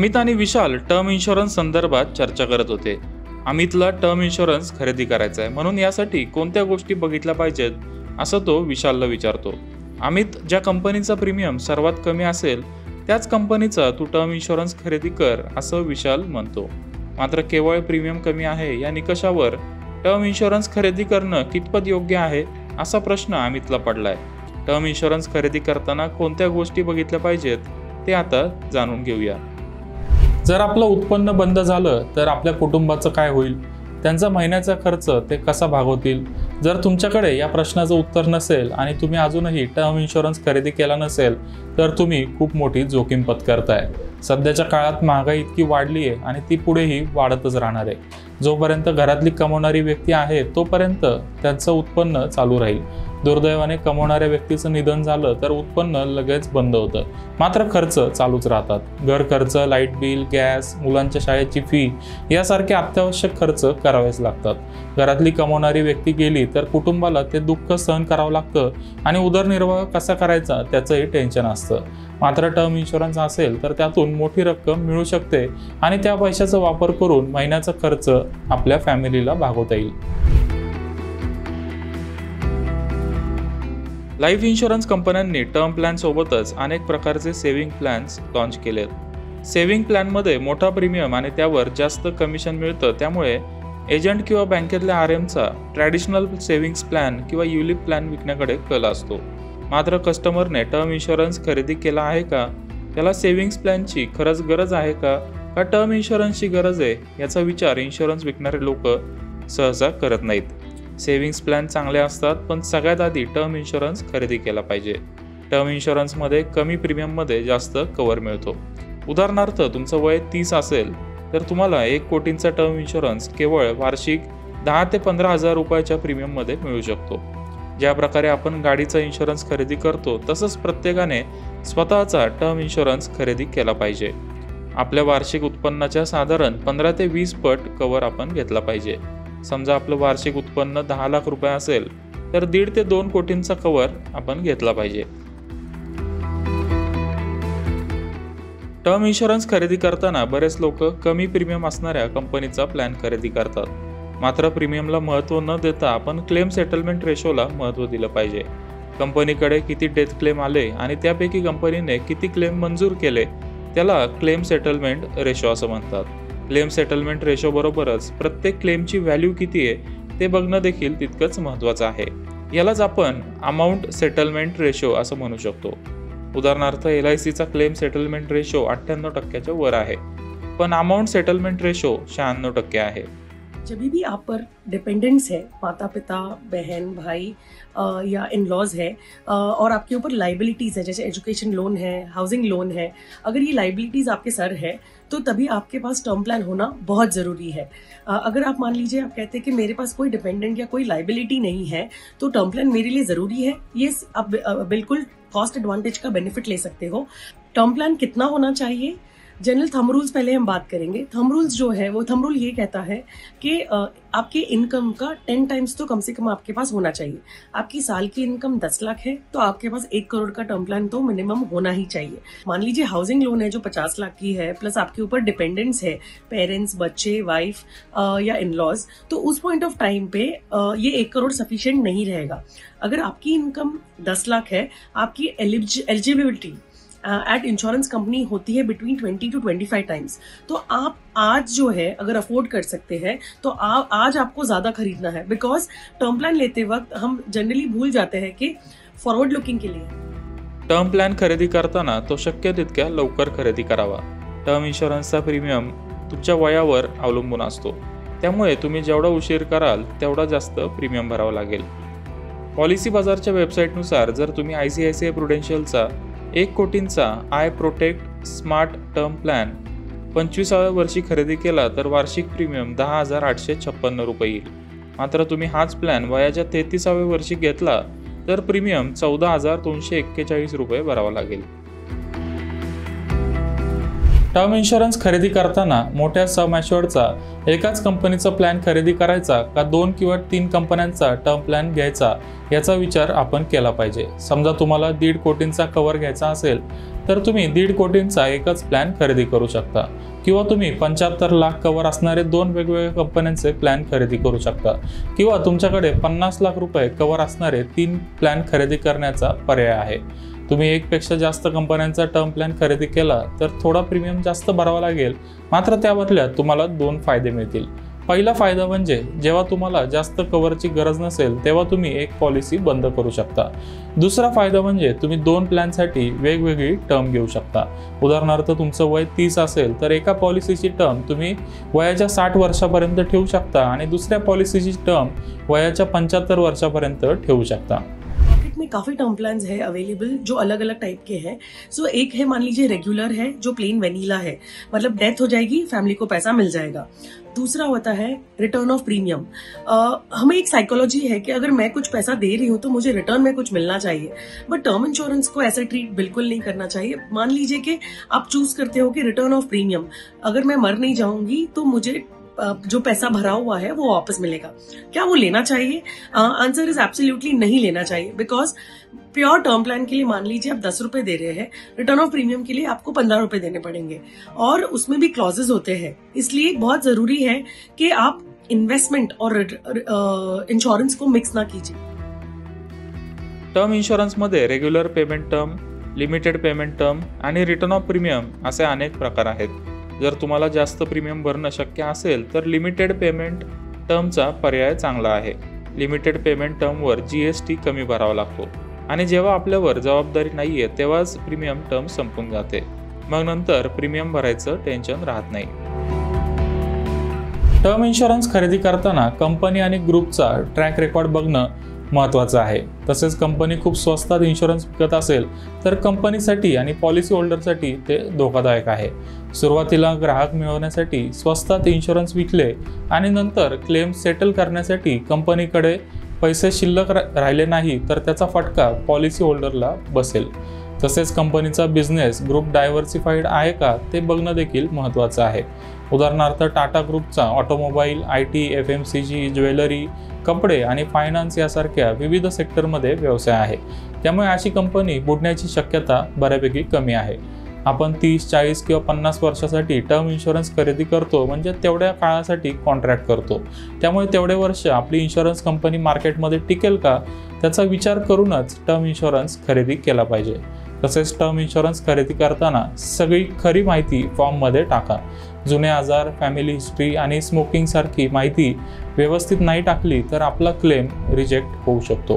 अमित आणि विशाल term insurance संदर्भात चर्चा करत होते। अमितला टर्म इन्शुरन्स खरेदी करायचा आहे, म्हणून यासाठी कोणत्या गोष्टी बघितल्या पाहिजेत असं तो विशालला विचारतो। अमित ज्या कंपनीचा प्रीमियम सर्वात कमी असेल त्याच कंपनीचा तू टर्म इन्शुरन्स खरेदी कर असं विशाल म्हणतो। मात्र केवळ प्रीमियम कमी आहे या निकषावर टर्म इन्शुरन्स खरेदी करणं कितपत योग्य आहे असा प्रश्न अमितला पडलाय। टर्म इन्शुरन्स खरेदी करताना कोणत्या गोष्टी बघितल्या पाहिजेत ते आता जाणून घेऊया। जर आपलं उत्पन्न बंद झालं तर आपल्या कुटुंबाचं काय होईल? त्यांचा महिन्याचा खर्च ते कसा भागवतील? जर तुमच्याकडे या प्रश्नाचं उत्तर नसेल आणि तुम्ही अजूनही टर्म इन्शुरन्स खरेदी केला नसेल तर तुम्ही खूप मोठी जोखीम पत्करताय। सध्याच्या काळात महागाई इतकी वाढली आहे आणि ती पुढेही वाढतच राहणार आहे। जोपर्यंत घरातली कमवणारी व्यक्ती आहे तोपर्यंत त्यांचं उत्पन्न चालू राहील। दुर्दैवाने कमवणाऱ्या व्यक्तीचं निधन झालं तर उत्पन्न लगेच बंद होतं, मात्र खर्च चालूच राहतात। घर खर्च, लाईट बिल, गॅस, मुलांच्या शाळेची फी यासारखे अत्यावश्यक खर्च करावेच लागतात। घरातली कमवणारी व्यक्ती गेली तर कुटुंबाला ते दुःख सहन करावं लागतं आणि उदरनिर्वाह कसा करायचा त्याचंही टेन्शन असतं। मात्र टर्म इन्शुरन्स असेल तर त्यातून मोठी रक्कम मिळू शकते आणि त्या पैशाचा वापर करून महिन्याचा खर्च आपल्या फॅमिलीला भागवता येईल। लाईफ इन्शुरन्स कंपन्यांनी टर्म प्लॅन सोबतच अनेक प्रकारचे सेव्हिंग प्लॅन्स लॉन्च केलेत। सेव्हिंग प्लॅनमध्ये मोठा प्रीमियम आणि त्यावर जास्त कमिशन मिळतं, त्यामुळे एजंट किंवा बँकेतल्या आरएमचा ट्रॅडिशनल सेव्हिंग्स प्लॅन किंवा युलिप प्लॅन विकण्याकडे कल असतो। मात्र कस्टमरने टर्म इन्शुरन्स खरेदी केला आहे का, त्याला सेव्हिंग्स प्लॅनची खरंच गरज आहे का टर्म इन्शुरन्सची गरज आहे याचा विचार इन्शुरन्स विकणारे लोक सहसा करत नाहीत। सेव्हिंग्स प्लॅन चांगले असतात, पण सगळ्यात आधी टर्म इन्शुरन्स खरेदी केला पाहिजे। टर्म इन्शुरन्समध्ये कमी प्रीमियममध्ये जास्त कव्हर मिळतो। उदाहरणार्थ तुमचं वय 30 असेल तर तुम्हाला 1 कोटींचा टर्म इन्शुरन्स केवळ वार्षिक 10 ते 15 हजार रुपयाच्या प्रीमियममध्ये मिळू शकतो। ज्या प्रकारे आपण गाडीचा इन्शुरन्स खरेदी करतो तसंच प्रत्येकाने स्वतःचा टर्म इन्शुरन्स खरेदी केला पाहिजे। आपल्या वार्षिक उत्पन्नाच्या साधारण 15 ते 20 पट कव्हर आपण घेतला पाहिजे। समजा आपलं वार्षिक उत्पन्न 10 लाख रुपये असेल तर 1.5 ते 2 कोटींचा कव्हर आपण घेतला पाहिजे। टर्म इन्शुरन्स खरेदी करताना बरेच लोक कमी प्रीमियम असणाऱ्या कंपनीचा प्लॅन खरेदी करतात। मात्र प्रीमियमला महत्त्व न देता आपण क्लेम सेटलमेंट रेशोला महत्त्व दिलं पाहिजे। कंपनीकडे किती डेथ क्लेम आले आणि त्यापैकी कंपनीने किती क्लेम मंजूर केले त्याला क्लेम सेटलमेंट रेशो असं म्हणतात। क्लेम सेटलमेंट रेशो बरोबरच प्रत्येक क्लेमची व्हॅल्यू किती आहे ते बघणं देखील तितकंच महत्त्वाचं आहे। यालाच आपण अमाऊंट सेटलमेंट रेशो असं म्हणू शकतो। उदाहरणार्थ LICचा क्लेम सेटलमेंट रेशो 98% वर आहे, पण अमाउंट सेटलमेंट रेशो 96% आहे। जब भी आप पर डिपेंडेंट्स है, माता पिता, बहन, भाई या इन लॉज है और आपके ऊपर लाइबिलिटीज़ है, जैसे एजुकेशन लोन है, हाउसिंग लोन है, अगर ये लाइबिलिटीज़ आपके सर है तो तभी आपके पास टर्म प्लान होना बहुत ज़रूरी है। अगर आप मान लीजिए आप कहते हैं कि मेरे पास कोई डिपेंडेंट या कोई लाइबिलिटी नहीं है तो टर्म प्लान मेरे लिए ज़रूरी है, ये आप बिल्कुल कॉस्ट एडवांटेज का बेनिफिट ले सकते हो। टर्म प्लान कितना होना चाहिए, जनरल थंब रूल्स पहले हम बात करेंगे। थंब रूल्स जो है वो थंब रूल ये कहता है कि आपके इनकम का 10 टाइम्स तो कम से कम आपके पास होना चाहिए। आपकी साल की इनकम 10 लाख है तो आपके पास 1 करोड़ का टर्म प्लान तो मिनिमम होना ही चाहिए। मान लीजिए हाउसिंग लोन है जो 50 लाख की है, प्लस आपके ऊपर डिपेंडेंट्स है, पेरेंट्स, बच्चे, वाइफ या इन लॉज, तो उस पॉइंट ऑफ टाइम पे ये 1 करोड़ सफिशिएंट नहीं रहेगा। अगर आपकी इनकम 10 लाख है, आपकी एलिजिबिलिटी एट इंश्योरेंस कंपनी होती है बिटवीन 20 to 25 टाइम्स। तो आप आज जो है अगर अफोर्ड कर सकते हैं तो आज आपको ज्यादा खरीदना है, बिकॉज टर्म प्लान लेते वक्त हम जनरली भूल जाते हैं कि फॉरवर्ड लुकिंग के लिए टर्म प्लॅन खरेदी करताना तो शक्य तितक्या लवकर खरेदी करावा। टर्म इन्शुरन्सचा प्रीमियम तुमच्या वयावर अवलंबून असतो, त्यामुळे तुम्ही जेवढा उशीर कराल तेवढा जास्त प्रीमियम भरावा लागेल। पॉलिसी बाजारच्या वेबसाईटनुसार जर तुम्ही ICICI प्रुडेन्शियलचा 1 कोटींचा iProtect smart term plan 25व्या वर्षी खरेदी केला तर वार्षिक प्रीमियम 10,856 रुपये येईल। मात्र तुम्ही हाच प्लॅन वयाच्या 33व्या वर्षी घेतला तर प्रीमियम 14,241 रुपये भरावा लागेल। टर्म इन्शुरन्स खरेदी करताना मोठ्या सम ॲश्युअर्डचा एकाच कंपनीचा प्लॅन खरेदी करायचा का 2 किंवा 3 कंपन्यांचा टर्म प्लॅन घ्यायचा याचा विचार आपण केला पाहिजे. समजा तुम्हाला 1.5 कोटींचा कव्हर घ्यायचा असेल तर तुम्ही 1.5 कोटींचा एकच प्लॅन खरेदी करू शकता किंवा तुम्ही 75 लाख कव्हर असणारे 2 वेगवेगळ्या कंपन्यांचे प्लॅन खरेदी करू शकता किंवा तुमच्याकडे 50 लाख रुपये कव्हर असणारे 3 प्लॅन खरेदी करण्याचा पर्याय आहे. तुम्ही एकपेक्षा जास्त कंपन्यांचा टर्म प्लॅन खरेदी केला तर थोडा प्रीमियम जास्त भरावा लागेल, मात्र त्या बदल्यात तुम्हाला 2 फायदे मिळतील. पहिला फायदा म्हणजे जेव्हा तुम्हाला जास्त कव्हरची गरज नसेल तेव्हा तुम्ही एक पॉलिसी बंद करू शकता. दुसरा फायदा म्हणजे तुम्ही 2 प्लॅनसाठी वेगवेगळी टर्म घेऊ शकता. उदाहरणार्थ तुमचं वय 30 असेल तर एका पॉलिसीची टर्म तुम्ही वयाच्या 60 वर्षापर्यंत ठेवू शकता आणि दुसऱ्या पॉलिसीची टर्म वयाच्या 75 वर्षापर्यंत ठेवू शकता. में काफ़ी टर्म प्लान्स है अवेलेबल जो अलग अलग टाइप के हैं. सो एक है, मान लीजिए रेगुलर है जो प्लेन वेनीला है, मतलब डेथ हो जाएगी फैमिली को पैसा मिल जाएगा. दूसरा होता है रिटर्न ऑफ प्रीमियम. हमें एक साइकोलॉजी है कि अगर मैं कुछ पैसा दे रही हूं तो मुझे रिटर्न में कुछ मिलना चाहिए, बट टर्म इंश्योरेंस को ऐसा ट्रीट बिल्कुल नहीं करना चाहिए. मान लीजिए कि आप चूज करते हो कि रिटर्न ऑफ प्रीमियम, अगर मैं मर नहीं जाऊंगी तो मुझे जो पैसा भरा हुआ है वो वापस मिलेगा. क्या वो लेना चाहिए? आंसर इज एब्सोल्युटली नहीं लेना चाहिए, बिकॉज प्योर टर्म प्लान के लिए मान लीजिए आप 10 रुपए दे रहे हैं, रिटर्न ऑफ प्रीमियम के लिए आपको 15 रुपए देने पड़ेंगे और उसमें भी क्लॉजेस होते हैं. इसलिए बहुत जरूरी है कि आप इन्वेस्टमेंट और इंश्योरेंस को मिक्स ना कीजिए. टर्म इन्शुरन्समध्ये regular payment term, limited payment term आणि रिटर्न ऑफ प्रीमियम असे अनेक प्रकार आहेत. जर तुम्हाला जास्त प्रीमियम भरणं शक्य असेल तर लिमिटेड पेमेंट टर्मचा पर्याय चांगला आहे. लिमिटेड पेमेंट टर्मवर GST कमी भरावा लागतो आणि जेव्हा आपल्यावर जबाबदारी नाही आहे तेव्हाच प्रीमियम टर्म संपून जाते. मग नंतर प्रीमियम भरायचं टेन्शन राहत नाही. टर्म इन्शुरन्स खरेदी करताना कंपनी आणि ग्रुपचा ट्रॅक रेकॉर्ड बघणं महत्त्वाचं आहे. तसेच कंपनी खूप स्वस्तात इन्शुरन्स विकत असेल तर कंपनीसाठी आणि पॉलिसी होल्डरसाठी ते धोकादायक आहे. सुरुवातीला ग्राहक मिळवण्यासाठी स्वस्तात इन्शुरन्स विकले आणि नंतर क्लेम सेटल करण्यासाठी कंपनीकडे पैसे शिल्लक राहिले नाही तर त्याचा फटका पॉलिसी होल्डरला बसेल. तसेच कंपनीचा बिझनेस ग्रुप डायव्हर्सिफाईड आहे का ते बघणं देखील महत्त्वाचं आहे. उदाहरणार्थ टाटा ग्रुपचा ऑटोमोबाईल, IT, FMCG, ज्वेलरी, कपडे आणि फायनान्स यासारख्या विविध सेक्टरमध्ये व्यवसाय आहे. त्यामुळे अशी कंपनी बुडण्याची शक्यता बऱ्यापैकी कमी आहे. आपण 30, 40 किंवा 50 वर्षासाठी टर्म इन्शुरन्स खरेदी करतो म्हणजे तेवढ्या काळासाठी कॉन्ट्रॅक्ट करतो. त्यामुळे तेवढे वर्ष आपली इन्शुरन्स कंपनी मार्केटमध्ये टिकेल का त्याचा विचार करूनच टर्म इन्शुरन्स खरेदी केला पाहिजे. तसेच टर्म इन्शुरन्स खरेदी करताना सगळी खरी माहिती फॉर्ममध्ये टाका. जुने आजार, फॅमिली हिस्ट्री आणि स्मोकिंग सारखी माहिती व्यवस्थित नाही टाकली तर आपला क्लेम रिजेक्ट होऊ शकतो.